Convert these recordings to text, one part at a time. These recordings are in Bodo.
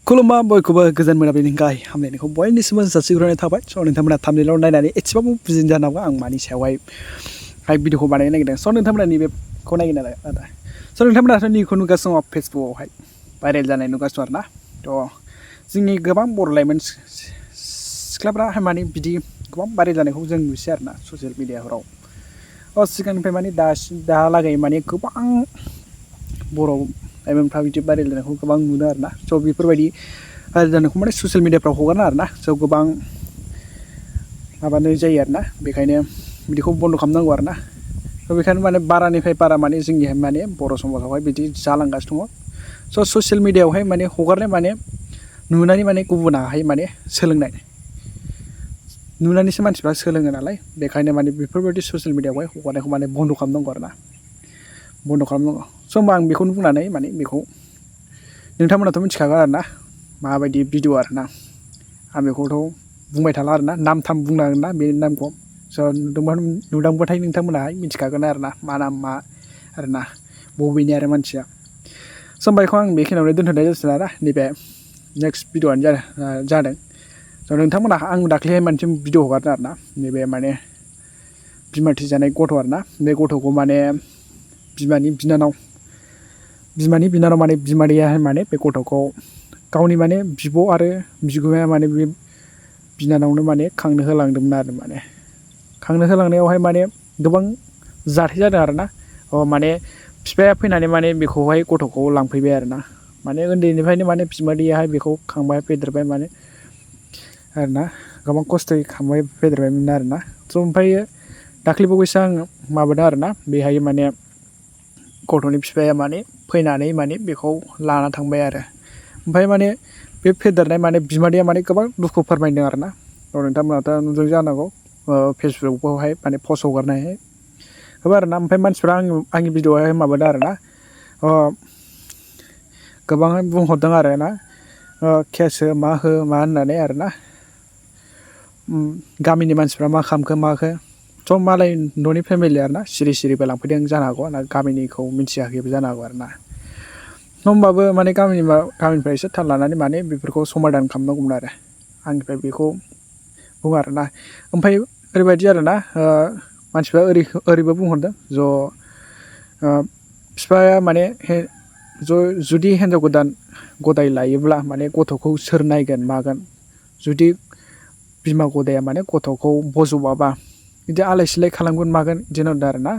खुलुमबा बयखौबो गोजोन मोनाबिलिनि गाहाय हामलायनायखौ बयनिसिमबो जासिग्रोनाय थाबाय। स' नोंथांमोना थाम्बनेइलाव नायनानै एसेबाबो बुजिनो जानांगौ आं मानि सायावहाय भिडिअखौ बानायनो नागिरदों। स' नोंथांमोना नैबेखौ नायगोन आरो स' नोंथांमोनाथ' नैखौ नुगासिनो दङ फेसबुकआवहाय भाइरेल जानाय नुगासिनो आरो ना। थ' जोंनि गोबां बर' लाइमोन सिख्लाफ्रा माने बिदि गोबां भाइरेल जानायखौ जों नुसै आरो ना ससियेल मिडियाफोराव। सिगांनिफ्राय माने दाहालागै माने गोबां बर' लाइमोनफ्रा बिदि भाइरेल जानायखौ गोबां नुदों आरो ना। स' बेफोरबायदि भाइरेल जानायखौ माने ससियेल मिडियाफ्राव हगारना आरो ना। स' गोबां माबानाय जायो आरो ना, बेखायनो बिदिखौ बन्द' खालामनांगौ आरो ना। स' बेखायनो माने बारानिफ्राय बारा माने जोंनिहाय माने बर' समाजावहाय बिदि जालांगासिनो दङ। स' ससियेल मिडियायावहाय माने हगारनाय माने नुनानै माने गुबुनाहाय माने सोलोंनाय नुनानैसो मानसिफ्रा सोलोङो नालाय, बेखायनो माने बेफोरबायदि ससियेल मिडियायावहाय हगारनायखौ माने बन्द' खालामनांगौ आरो ना, बन्द' खालामनांगौ। स' होमबा आं बेखौनो बुंनानै माने बेखौ नोंथांमोनाथ' मिथिखागोन आरो ना माबायदि भिडिअ आरो ना। आं बेखौथ' बुंबाय थाला आरो ना, नाम थाम बुंनांगोन ना बे नामखौ। स' नुदोंबाथाय नोंथांमोनाहाय मिथिखागोन आरो ना मा नाम मा आरो ना, बबेनि आरो मानसिया। स' होमबा बेखौ आं बेखिनियावनो दोनथ'नाय जासिगोन आरो नैबे नेक्स्ट भिडिअ'आनो जादों। स' नोंथांमोना आं दाख्लैहाय मोनसे भिडिअ हगारदों आरो ना, नैबे माने बिमा थैजानाय गथ' आरो ना। बे गथ'खौ माने बिमानि बिनानाव माने बिमादैयाहाय माने बे गथ'खौ गावनि माने बिब' आरो बिगुमाया माने बे बिनानावनो माने खांनो होलांदोंमोन आरो माने। खांनो होलांनायावहाय माने गोबां जाथाय जादों आरो ना। माने बिफाया फैनानै माने बेखौहाय गथ'खौ लांफैबाय आरो ना। माने उन्दैनिफ्रायनो माने बिमादैयाहाय बेखौ खांबाय फेदेरबाय माने आरो ना, गोबां खस्थ'यै खांबाय फेदेरबायमोन आरो ना। स' ओमफ्रायो दाख्लैबावैसो आं माबादों आरो ना, बेहाय माने गथ'नि बिफाया माने फैनानै माने बेखौ लाना थांबाय आरो। ओमफ्राय माने बे फेदेरनाय माने बिमादैया माने गोबां दुखु फोरमायदों आरो ना। नोंथांमोनाथ' नुदों जानांगौ फेसबुकआवहाय माने पस्ट हगारनायहाय होबाय आरो ना। ओमफ्राय मानसिफ्रा आंनि भिडिअ'आवहाय माबादों आरो ना, गोबाङै बुंहरदों आरो ना, केस हो मा होननानै आरो ना। गामिनि मानसिफ्रा मा खालामखो माखो, थ' मालाय न'नि फेमिलि आरो ना सिरि सिरिबो लांफैदों जानो हागौ ना, गामिनिखौ मिथियाखैबो जानो हागौ आरो ना। होमबाबो माने गामिनिफ्राय एसे थाल लानानै माने बेफोरखौ समादान खालामनांगौमोन आरो, आंनिफ्राय बेखौ बुङो आरो ना। ओमफ्राय ओरैबायदि आरो ना, मानसिफ्रा ओरैबो बुंहरदों बिफाया माने जुदि हिन्जाव गोदान गदाय लायोब्ला माने गथ'खौ सोर नायगोन मागोन, जुदि बिमा गदाया माने गथ'खौ बज'बाबा बिदि आलाय सिलाय खालामगोन मागोन बिदि होनदों आरो ना।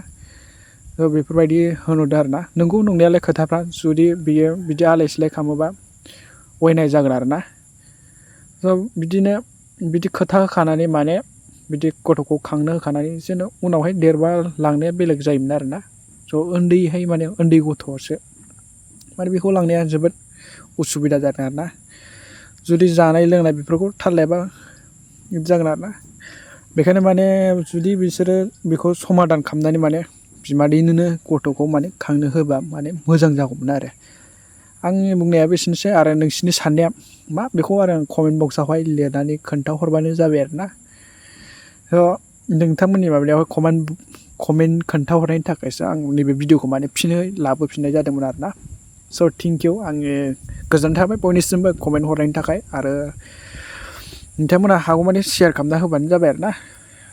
बेफोरबायदि होनहरदों आरो ना। नोंगौ नंनायालाय खोथाफ्रा, जुदि बियो बिदि आलाय सिलाय खालामोबा अयनाय जागोन आरो ना। स' बिदिनो बिदि खोथा होखानानै माने बिदि गथ'खौ खांनो होखानानै जेन' उनावहाय देरबा लांनाया बेलेग जायोमोन आरो ना। स' उन्दैहाय माने उन्दै गथ'सो माने बेखौ लांनाया जोबोद उसुबिदा जादों आरो ना। जुदि जानाय लोंनाय बेफोरखौ थाल लायाबा बिदि जागोन आरो ना। बेखायनो माने जुदि बिसोरो बेखौ समादान खालामनानै माने बिमादैनोनो गथ'खौ माने खांनो होबा माने मोजां जागौमोन आरो। आंनि बुंनाया बेसेनोसै, आरो नोंसिनि साननाया मा बेखौ आरो कमेन्ट बक्सआवहाय लिरनानै खोन्थाहरबानो जाबाय आरो ना। नोंथांमोननि माबायावहाय कमेन्ट खोन्थाहरनायनि थाखायसो आं नैबे भिडिअखौ माने लाबोफिननाय जादोंमोन आरो ना। स' थेंक इउ, आङो गोजोननाय थाबाय बयनिसिमबो कमेन्ट हरनायनि थाखाय। आरो नोंथांमोना हागौमानि शेयार खालामना होबानो जाबाय आरो ना।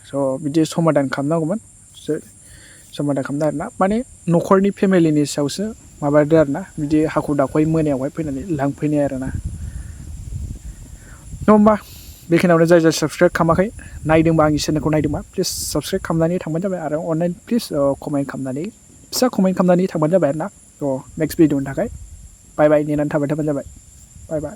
स' बिदि समादान खालामनांगौमोन, समादान खालामनो आरो ना। माने न'खरनि फेमिलिनि सायावसो माबादो आरो ना, बिदि हाखु दाखुयै मोनायावहाय फैनानै लांफैनाय आरो ना। होमबा बेखिनियावनो जाय साबसक्राइब खालामाखै नायदोंबा, आंनि चेनेलखौ नायदोंबा प्लिज साबसक्राइब खालामनानै थांबानो जाबाय। आरो अनलाइन प्लिज कमेन्ट खालामनानै थांबानो जाबाय आरो ना। थ' नेक्स्ट भिडिअनि थाखाय बाय बाय, नेनानै थाबानो जाबाय। बाय बाय।